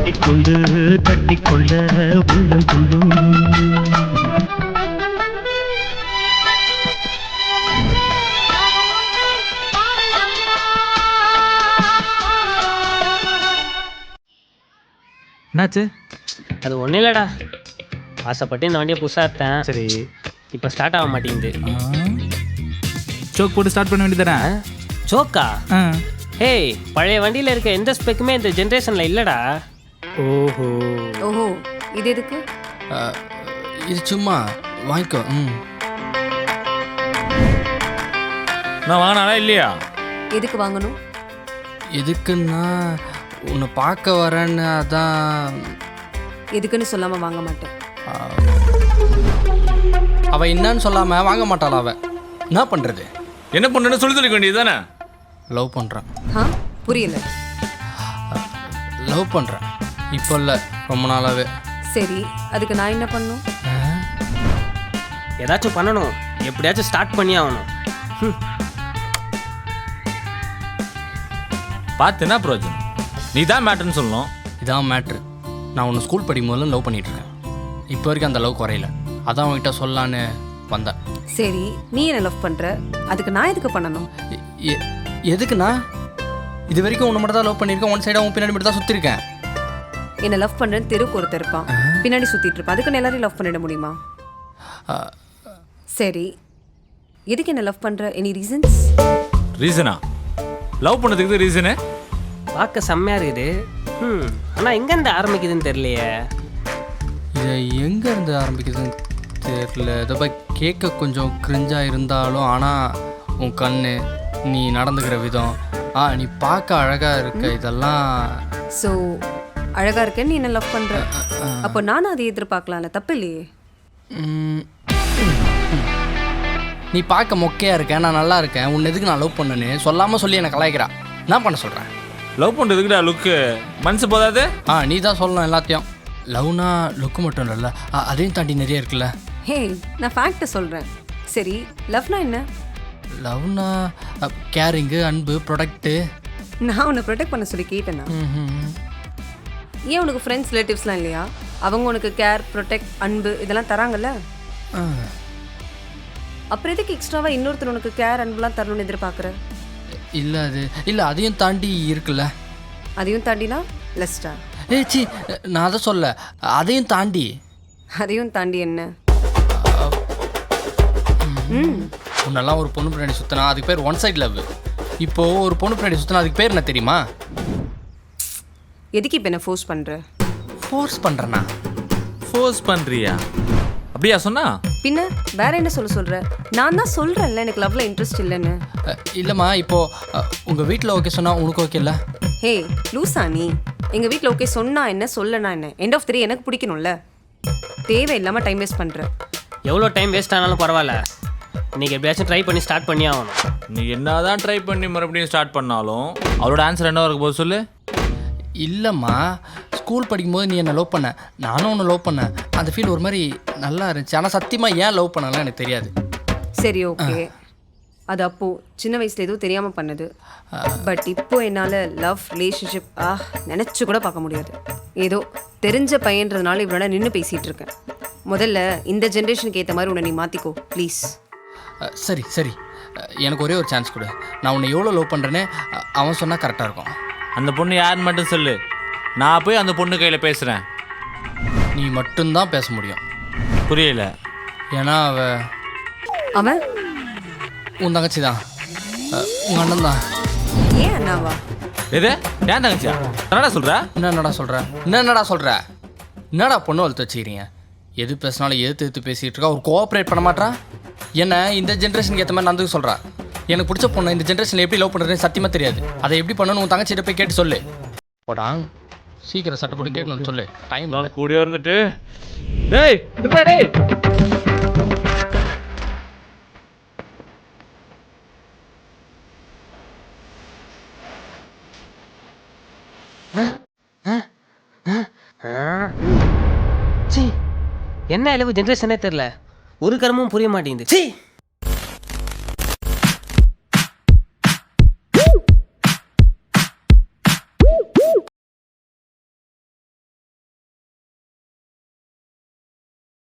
கட்டிக்கொண்டு கட்டிக்கொள்ள உள்ளம் துள்ளும். என்னாச்சு? அது ஒன்றும் இல்லைடா, ஆசைப்பட்டு இந்த வண்டியை புதுசாக எடுத்தேன். சரி, இப்போ ஸ்டார்ட் ஆக மாட்டேங்குது. சோக் போட்டு ஸ்டார்ட் பண்ண வேண்டியதானே? சோக்கா? ஹேய், பழைய வண்டியில் இருக்க எந்த ஸ்பெக்குமே இந்த ஜென்ரேஷனில் இல்லைடா. ஓஹோ ஓஹோ, இது எதுக்கு? இது சும்மா வாங்கிக்கோ. நான் வாங்கினாலா இல்லையா? எதுக்கு வாங்கணும்? எதுக்குன்னா உன்னை பார்க்க வரேன்னு. அதான். எதுக்குன்னு சொல்லாம வாங்க மாட்டேன். அவள் என்னன்னு சொல்லாமல் வாங்க மாட்டாளா? அவள் என்ன பண்ணுறது? என்ன பண்ணுன்னு சொல்லி சொல்லிக்க வேண்டியது தானே? லவ் பண்ணுறான். புரியல. லவ் பண்ணுறேன், இப்போ இல்லை, ரொம்ப நாளாகவே. சரி, அதுக்கு நான் என்ன பண்ணும்? ஏதாச்சும் பண்ணணும், எப்படியாச்சும் ஸ்டார்ட் பண்ணி ஆகணும். பார்த்து என்ன பிரயோஜனம்? நீ தான் மேட்டர்னு சொல்லணும். இதான் மேட்ரு. நான் உன்னை ஸ்கூல் படிக்கும் போதுல லவ் பண்ணிகிட்ருக்கேன். இப்போ வரைக்கும் அந்த லவ் குறையில. அதான் அவன்கிட்ட சொல்லலான்னு வந்தேன். சரி, நீ என்ன லவ் பண்ற, அதுக்கு நான் எதுக்கு பண்ணணும்? எதுக்குண்ணா? இது வரைக்கும் உன்னை மட்டும் தான் லவ் பண்ணியிருக்கேன். ஒன் சைடாக உன் பின்னாடி மட்டும் தான் சுற்றிருக்கேன். என்ன லவ் பண்றேன்னு தெருக்கு ஒருத்தர் இருப்பான், பின்னாடி சுத்திட்டு இருப்பான். அதுக்கு எல்லாரையும் லவ் பண்ணிட முடியுமா? சரி, எதுக்கு என்ன லவ் பண்ற? Any reasons? ரீசனா? லவ் பண்ணதுக்கு ரீசனு? பார்க்க செம்மையாக இருக்குது. ஆனால் எங்கேருந்து ஆரம்பிக்குதுன்னு தெரியலையே. இதை எங்கேருந்து ஆரம்பிக்குதுன்னு தெரியல. இதை போய் கேட்க கொஞ்சம் கிரிஞ்சாக இருந்தாலும், ஆனால் உன் கண், நீ நடந்துக்கிற விதம், நீ பார்க்க அழகாக இருக்க, இதெல்லாம். ஸோ அழகா இருக்கேன்னு நீ என்ன லவ் பண்ற. அப்போ நானும் அதை எதிர்பார்க்கலாம்ல, தப்பு இல்லையே. நீ பார்க்க மொக்கையாக இருக்க, நான் நல்லா இருக்கேன், உன்னை எதுக்கு நான் லவ் பண்ணேன்னு சொல்லாமல் சொல்லி என்னை கலாய்க்கிறா. நான் பண்ண சொல்கிறேன். லவ் பண்ணுறதுக்குடா லுக்கு மனசு போதாது? நீ தான் சொல்லணும் எல்லாத்தையும். லவ்னா லுக்கு மட்டும் இல்லைல்ல, அதையும் தாண்டி நிறைய இருக்குல்ல. ஹே, நான் ஃபேக்டை சொல்கிறேன். சரி, லவ்னா என்ன? லவ்னா கேரிங்கு, அன்பு, ப்ரொடக்ட்டு. நான் உன்னை ப்ரொடெக்ட் பண்ண சொல்லி கேட்டேன்னா? ஏன் உனக்கு ஃப்ரெண்ட்ஸ் ரிலேட்டிவ்ஸ்லாம் இல்லையா? அவங்க உனக்கு கேர், ப்ரொடெக்ட், அன்பு இதெல்லாம் தராங்கல்ல. அப்புறம் எதுக்கு எக்ஸ்ட்ராவாக இன்னொருத்தர் உனக்கு கேர், அன்புலாம் தரணும்னு எதிர்பார்க்குற? இல்லை, இல்லை, அதையும் தாண்டி இருக்குல்ல. அதையும் தாண்டினா லெஸ்டா? சி, நான் அதை சொல்ல, அதையும் தாண்டி. அதையும் தாண்டி என்ன? முன்னெல்லாம் ஒரு பொண்ணு பின்னாடி சுற்றினா அதுக்கு பேர் ஒன் சைட் லவ். இப்போது ஒரு பொண்ணு பின்னாடி சுற்றினா அதுக்கு பேர் என்ன தெரியுமா? எதுக்கு இப்போ என்ன ஃபோர்ஸ் பண்ணுற? ஃபோர்ஸ் பண்ணுறேண்ணா? ஃபோர்ஸ் பண்ணுறியா? அப்படியா சொன்னா? பின்ன வேற என்ன சொல்கிற? நான் தான் சொல்கிறேன்ல எனக்கு லவ்ல இன்ட்ரெஸ்ட் இல்லைன்னு. இல்லைம்மா, இப்போது உங்கள் வீட்டில் ஓகே சொன்னால் உனக்கு ஓகே இல்லை? ஹே லூசா நீ? எங்கள் வீட்டில் ஓகே சொன்னா என்ன, சொல்லனா என்ன? எண்ட் ஆஃப் 3 எனக்கு பிடிக்கணும்ல. தேவையில்லாமல் டைம் வேஸ்ட் பண்ணுற. எவ்வளோ டைம் வேஸ்ட் ஆனாலும் பரவாயில்ல, இன்றைக்கி எப்படியாச்சும் ட்ரை பண்ணி ஸ்டார்ட் பண்ணி ஆகணும். நீ என்ன தான் ட்ரை பண்ணி மறுபடியும் ஸ்டார்ட் பண்ணாலும் அவரோட ஆன்சர் என்ன இருக்க போது சொல்லு. இல்லைம்மா, ஸ்கூல் படிக்கும்போது நீ என்னை லவ் பண்ண, நானும் உன்னை லவ் பண்ணேன். அந்த ஃபீல் ஒரு மாதிரி நல்லா இருந்துச்சு. ஆனால் சத்தியமாக ஏன் லவ் பண்ணலாம் எனக்கு தெரியாது. சரி, ஓகே, அது அப்போது சின்ன வயசில் எதுவும் தெரியாமல் பண்ணது. பட் இப்போ என்னால் லவ், ரிலேஷன்ஷிப் நினச்சி கூட பார்க்க முடியாது. ஏதோ தெரிஞ்ச பையன்றதுனால இவ்வளோ நின்று பேசிகிட்டு இருக்கேன். முதல்ல இந்த ஜென்ரேஷனுக்கு ஏற்ற மாதிரி உன்னை நீ மாற்றிக்கோ ப்ளீஸ். சரி சரி, எனக்கு ஒரே ஒரு சான்ஸ் கொடு. நான் உன்னை எவ்வளோ லவ் பண்ணுறேன்னு அவன் சொன்னால் கரெக்டாக இருக்கும். அந்த பொண்ணு யாருன்னு மட்டும் சொல்லு, நான் போய் அந்த பொண்ணு கையில் பேசுகிறேன். நீ மட்டும்தான் பேச முடியும். புரியல? ஏன்னா அவன் உன் தங்கச்சி தான், உங்கள் அண்ணன் தான். ஏன் அண்ணாவா? எது? ஏன் தங்கச்சியா? என்னடா சொல்கிற? என்னடா சொல்கிற? என்னடா பொண்ணு வளர்த்து வச்சுக்கிறீங்க? எது பேசினாலும் எதிர்த்து பேசிகிட்டு இருக்கா. ஒரு கோஆப்ரேட் பண்ண மாட்டா. என்ன இந்த ஜென்ரேஷனுக்கு ஏற்ற மாதிரி நடந்துக்க சொல்கிறா. எனக்கு பிடிச்ச பொண்ணு இந்த ஜென்ரேஷனில் எப்படி லவ் பண்ணுறதுன்னு சத்தியமாக தெரியாது. அதை எப்படி பண்ணணும்னு உன் தங்கச்சிட்ட போய் கேட்டு சொல்லு. போடாங், சீக்கிரம் சட்டை போட்டு கேட்கணும்னு சொல்லு. டைம் கூடிய இருந்துட்டு டேய் டேய் என்ன அளவு ஜென்ரேஷனே தெரில, ஒரு கர்மமும் புரிய மாட்டேங்குது.